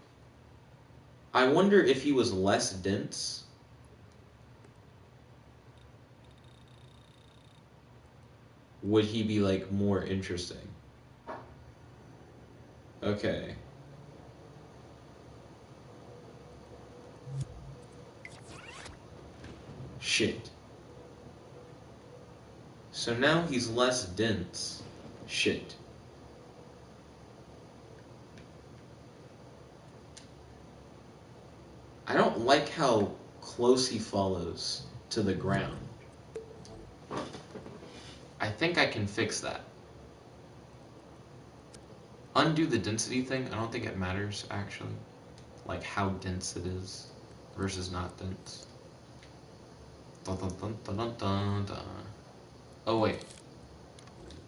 I wonder if he was less dense. Would he be like more interesting? Okay. Shit. So now he's less dense. Shit. I don't like how close he follows to the ground. I think I can fix that. Undo the density thing. I don't think it matters, actually. Like how dense it is versus not dense. Dun, dun, dun, dun, dun, dun, dun. Oh, wait.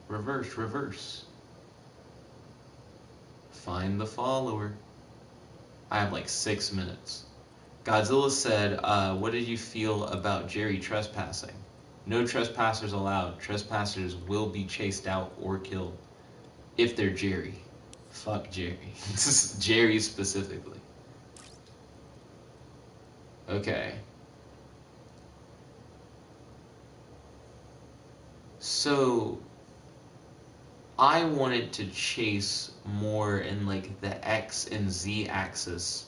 Reverse, reverse. Find the follower. I have like 6 minutes. Godzilla said, what did you feel about Jerry trespassing? No trespassers allowed. Trespassers will be chased out or killed. If they're Jerry. Fuck Jerry. Jerry specifically. Okay. So, I wanted to chase more in like the X and Z axis.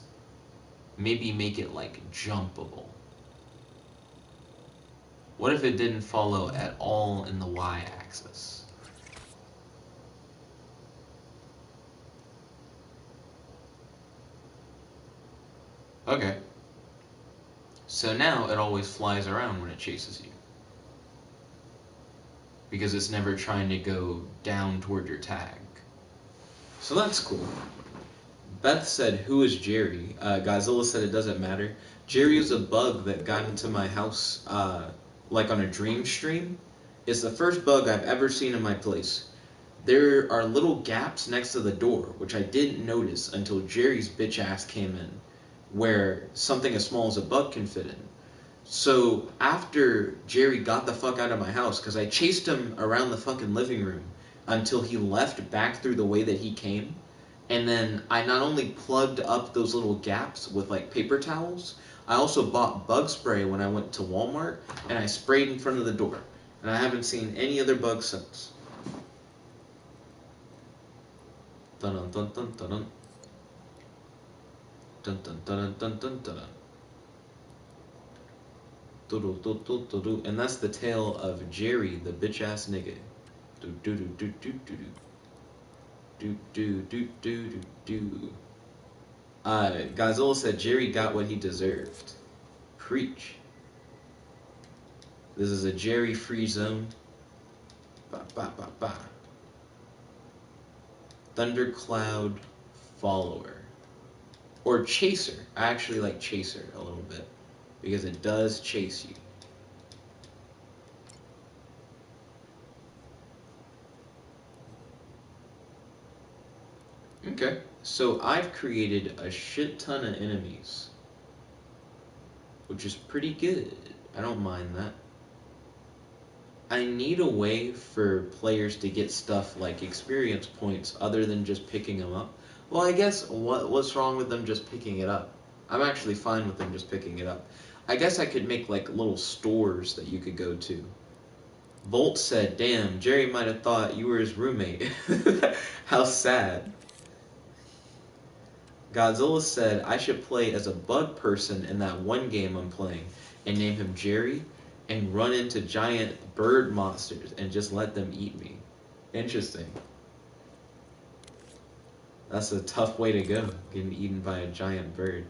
Maybe make it like jumpable. What if it didn't follow at all in the Y axis? Okay. So now it always flies around when it chases you. Because it's never trying to go down toward your tag. So that's cool. Beth said, who is Jerry? Godzilla said it doesn't matter. Jerry is a bug that got into my house like on a dream stream. It's the first bug I've ever seen in my place. There are little gaps next to the door, which I didn't notice until Jerry's bitch ass came in, where something as small as a bug can fit in. So after Jerry got the fuck out of my house, because I chased him around the fucking living room until he left back through the way that he came, and then I not only plugged up those little gaps with like paper towels, I also bought bug spray when I went to Walmart, and I sprayed in front of the door. And I haven't seen any other bugs since. Dun dun dun dun dun dun. Dun dun dun dun dun dun dun. And that's the tale of Jerry, the bitch ass nigga. Do do do do do do do do do do do do. Godzilla said Jerry got what he deserved. Preach. This is a Jerry free zone. Ba ba ba ba. Thundercloud follower. Or chaser. I actually like chaser a little bit. Because it does chase you. Okay. So I've created a shit ton of enemies. Which is pretty good. I don't mind that. I need a way for players to get stuff like experience points other than just picking them up. Well, I guess what's wrong with them just picking it up? I'm actually fine with them just picking it up. I guess I could make like little stores that you could go to. Volt said, damn, Jerry might have thought you were his roommate. How sad. Godzilla said, I should play as a bug person in that one game I'm playing and name him Jerry and run into giant bird monsters and just let them eat me. Interesting. That's a tough way to go, getting eaten by a giant bird.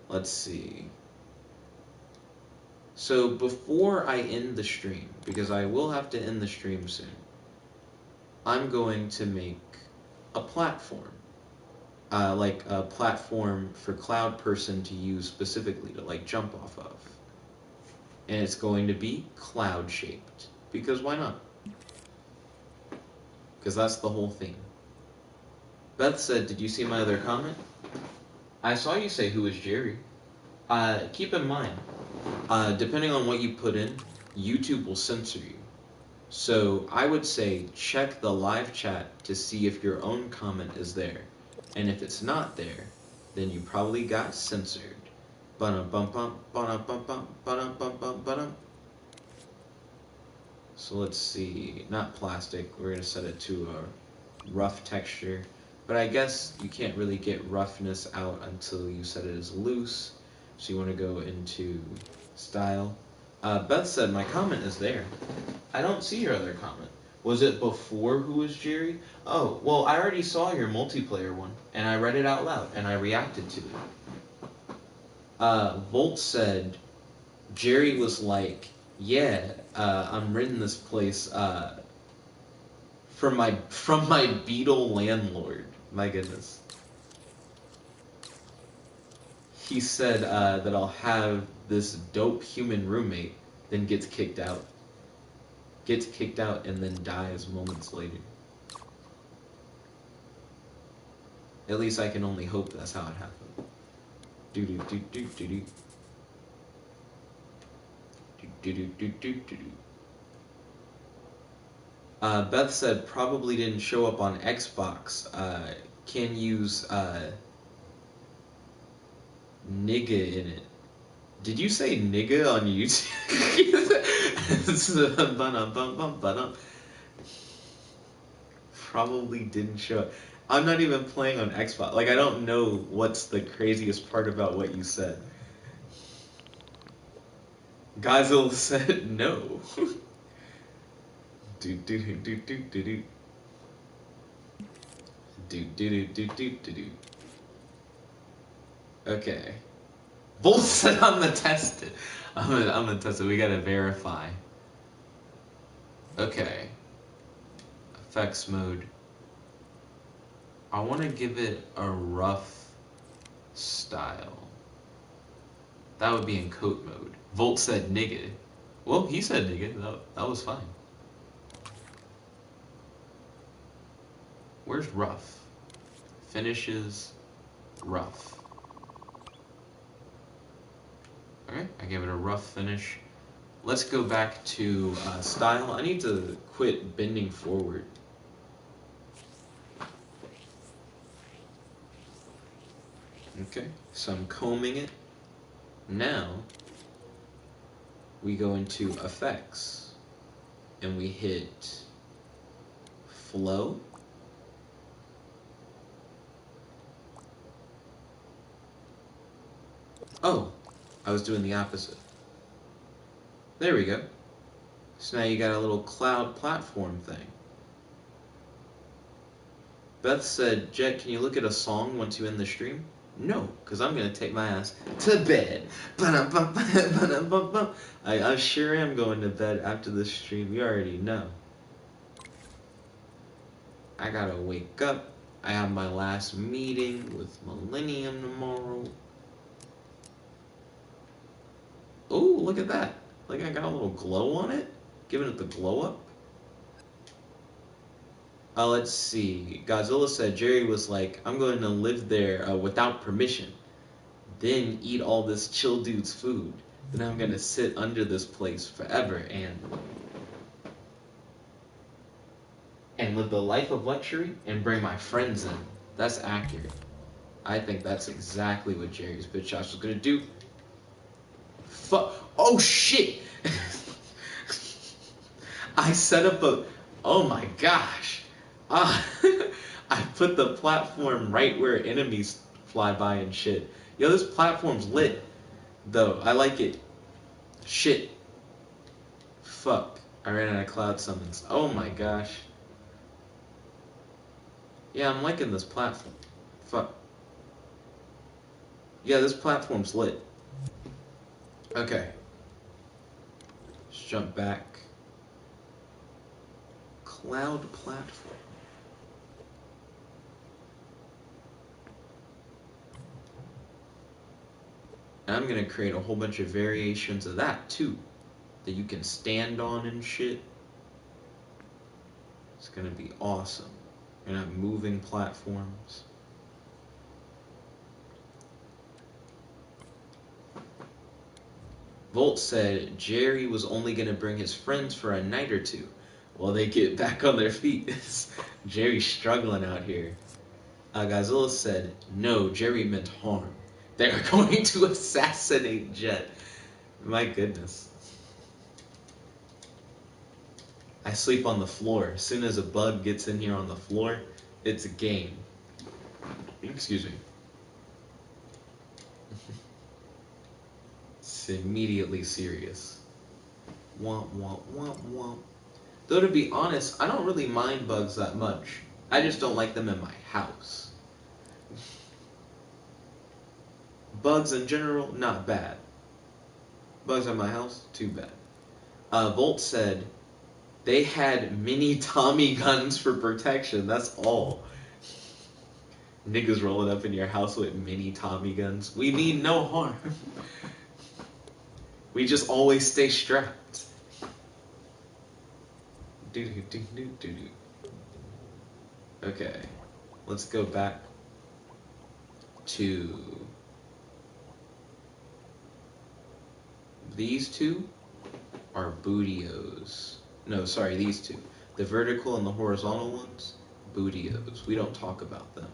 Let's see. So before I end the stream, because I will have to end the stream soon, I'm going to make a platform. Like a platform for Cloud Person to use specifically to like jump off of. And it's going to be cloud shaped. Because why not? Because that's the whole thing. Beth said, did you see my other comment? I saw you say who is Jerry. Keep in mind, depending on what you put in, YouTube will censor you. So I would say check the live chat to see if your own comment is there. And if it's not there, then you probably got censored. So let's see, not plastic, we're gonna set it to a rough texture. But I guess you can't really get roughness out until you set it as loose. So you wanna go into style. Beth said, my comment is there. I don't see your other comment. Was it before Who is Jerry? Oh, well, I already saw your multiplayer one, and I read it out loud, and I reacted to it. Volt said, Jerry was like, yeah, I'm renting this place from my beetle landlord. My goodness. He said that I'll have this dope human roommate, then gets kicked out. Gets kicked out and then dies moments later. At least I can only hope that's how it happened. Do do do do do do. Do do do do do do. Beth said probably didn't show up on Xbox. Can use nigga in it. Did you say nigga on YouTube? Probably didn't show up. I'm not even playing on Xbox. Like, I don't know what's the craziest part about what you said. Godzilla said no. Do do do do do do do. Do do do do do do. Okay. Volt said I'm gonna test it. I'm gonna test it. We gotta verify. Okay. Effects mode. I want to give it a rough style. That would be in coat mode. Volt said nigga. Well, he said nigga. That was fine. Where's rough? Finishes rough. Okay, I gave it a rough finish. Let's go back to style. I need to quit bending forward. Okay, so I'm combing it. Now, we go into effects, and we hit flow. Oh, I was doing the opposite. There we go. So now you got a little cloud platform thing. Beth said, Jet, can you look at a song once you end the stream? No, because I'm going to take my ass to bed. I sure am going to bed after this stream. You already know. I got to wake up. I have my last meeting with Millennium tomorrow. Oh, look at that. Like I got a little glow on it. Giving it the glow up. Let's see. Godzilla said Jerry was like, I'm going to live there without permission. Then eat all this chill dude's food. Then I'm going to sit under this place forever and live the life of luxury and bring my friends in. That's accurate. I think that's exactly what Jerry's bitch ass was going to do. Fuck. Oh, shit. I set up a... Oh, my gosh. I put the platform right where enemies fly by and shit. Yo, this platform's lit, though. I like it. Shit. Fuck. I ran out of cloud summons. Oh my gosh. Yeah, I'm liking this platform. Fuck. Yeah, this platform's lit. Okay. Let's jump back. Cloud platform. And I'm gonna create a whole bunch of variations of that too, that you can stand on and shit. It's gonna be awesome. You're gonna have moving platforms. Volt said Jerry was only gonna bring his friends for a night or two while they get back on their feet. Jerry's struggling out here. Godzilla said, no, Jerry meant harm. They're going to assassinate Jet. My goodness. I sleep on the floor. As soon as a bug gets in here on the floor, it's a game. Excuse me. It's immediately serious. Womp, womp, womp, womp. Though to be honest, I don't really mind bugs that much. I just don't like them in my house. Bugs in general, not bad. Bugs in my house, too bad. Volt said, they had mini Tommy guns for protection, that's all. Niggas rolling up in your house with mini Tommy guns. We mean no harm. We just always stay strapped. Doo-doo-doo-doo-doo-doo. Okay, let's go back to these two are bootios. No, sorry, these two. The vertical and the horizontal ones, bootios. We don't talk about them.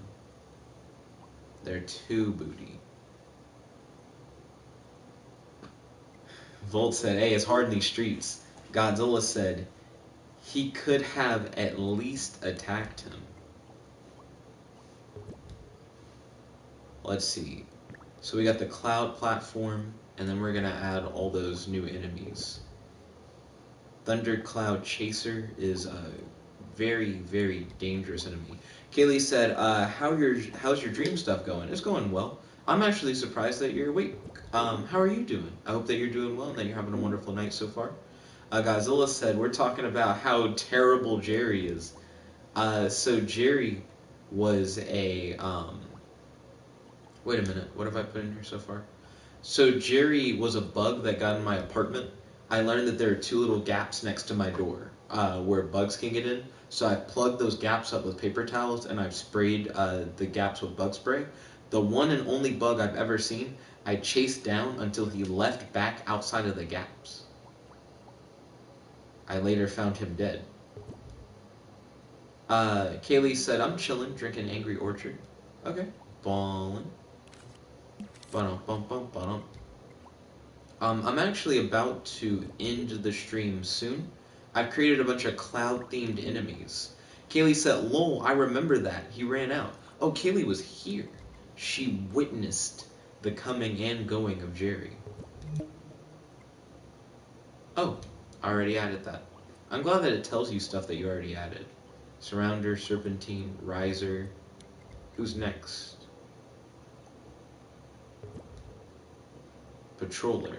They're too booty. Volt said, hey, it's hard in these streets. Godzilla said, he could have at least attacked him. Let's see. So we got the cloud platform, and then we're going to add all those new enemies. Thundercloud Chaser is a very, very dangerous enemy. Kaylee said, how's your dream stuff going? It's going well. I'm actually surprised that you're awake. How are you doing? I hope that you're doing well and that you're having a wonderful night so far. Godzilla said, we're talking about how terrible Jerry is. So Jerry was a... wait a minute, what have I put in here so far? So Jerry was a bug that got in my apartment. I learned that there are two little gaps next to my door where bugs can get in. So I plugged those gaps up with paper towels and I've sprayed the gaps with bug spray. The one and only bug I've ever seen, I chased down until he left back outside of the gaps. I later found him dead. Kaylee said, I'm chilling, drinking Angry Orchard. Okay, ballin'. Ba-dum-bum-bum-ba-dum. I'm actually about to end the stream soon. I've created a bunch of cloud-themed enemies. Kaylee said, lol, I remember that. He ran out. Oh, Kaylee was here. She witnessed the coming and going of Jerry. Oh, I already added that. I'm glad that it tells you stuff that you already added. Surrounder, Serpentine, Riser. Who's next? Patroller.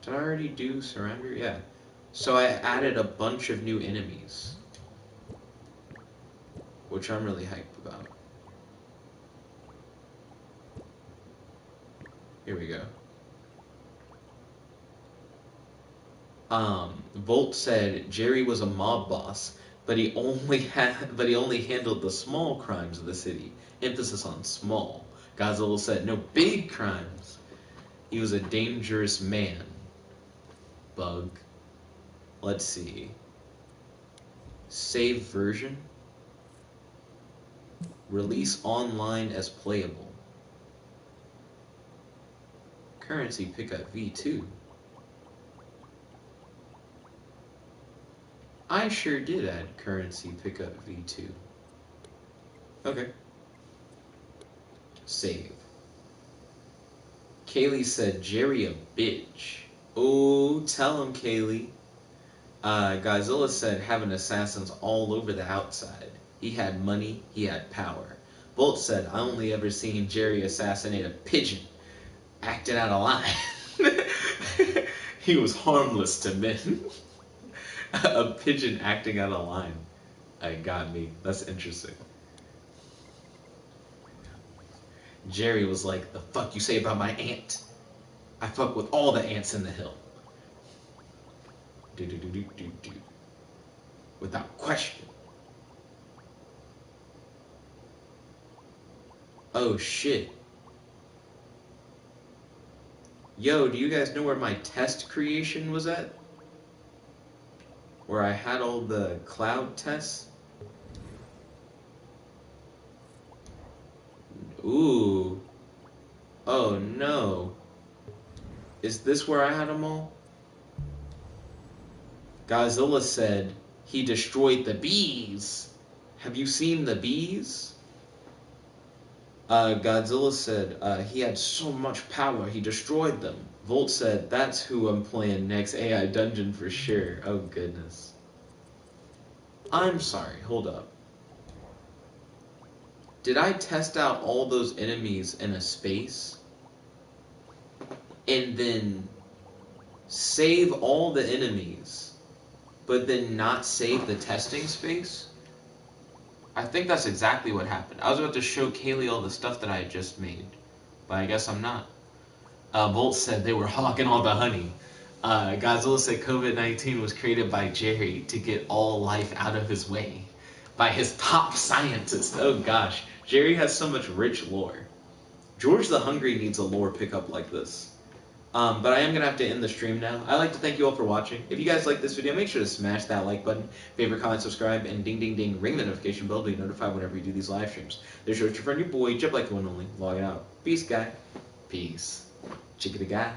Did I already do Surrounder? Yeah. So I added a bunch of new enemies, which I'm really hyped about. Here we go. Volt said Jerry was a mob boss, but he only handled the small crimes of the city. Emphasis on small. Godzilla said no big crimes. He was a dangerous man. Bug. Let's see. Save version. Release online as playable. Currency pickup V2. I sure did add currency pickup V2. Okay. Save. Kaylee said Jerry a bitch. Oh, tell him, Kaylee. Godzilla said having assassins all over the outside. He had money, he had power. Bolt said, I only ever seen Jerry assassinate a pigeon. Acting out of line. He was harmless to men. A pigeon acting out of line. Got me. That's interesting. Jerry was like, the fuck you say about my aunt? I fuck with all the ants in the hill. Do. Without question. Oh shit. Yo, do you guys know where my test creation was at? Where I had all the cloud tests? Ooh. Oh no. Is this where I had them all? Godzilla said he destroyed the bees. Have you seen the bees? Godzilla said he had so much power he destroyed them. Volt said that's who I'm playing next AI dungeon for sure. Oh goodness. I'm sorry, hold up. Did I test out all those enemies in a space? And then save all the enemies, but then not save the testing space? I think that's exactly what happened. I was about to show Kaylee all the stuff that I had just made, but I guess I'm not. Volt said they were hawking all the honey. Godzilla said COVID-19 was created by Jerry to get all life out of his way. By his top scientist. Oh gosh. Jerry has so much rich lore. George the Hungry needs a lore pickup like this. But I am going to have to end the stream now. I'd like to thank you all for watching. If you guys like this video, make sure to smash that like button, favorite, comment, subscribe, and ding, ding, ding, ring the notification bell to be notified whenever you do these live streams. There's your friend, your boy, Jeb like the one only, logging out. Peace, guy. Peace. Chickadee guy.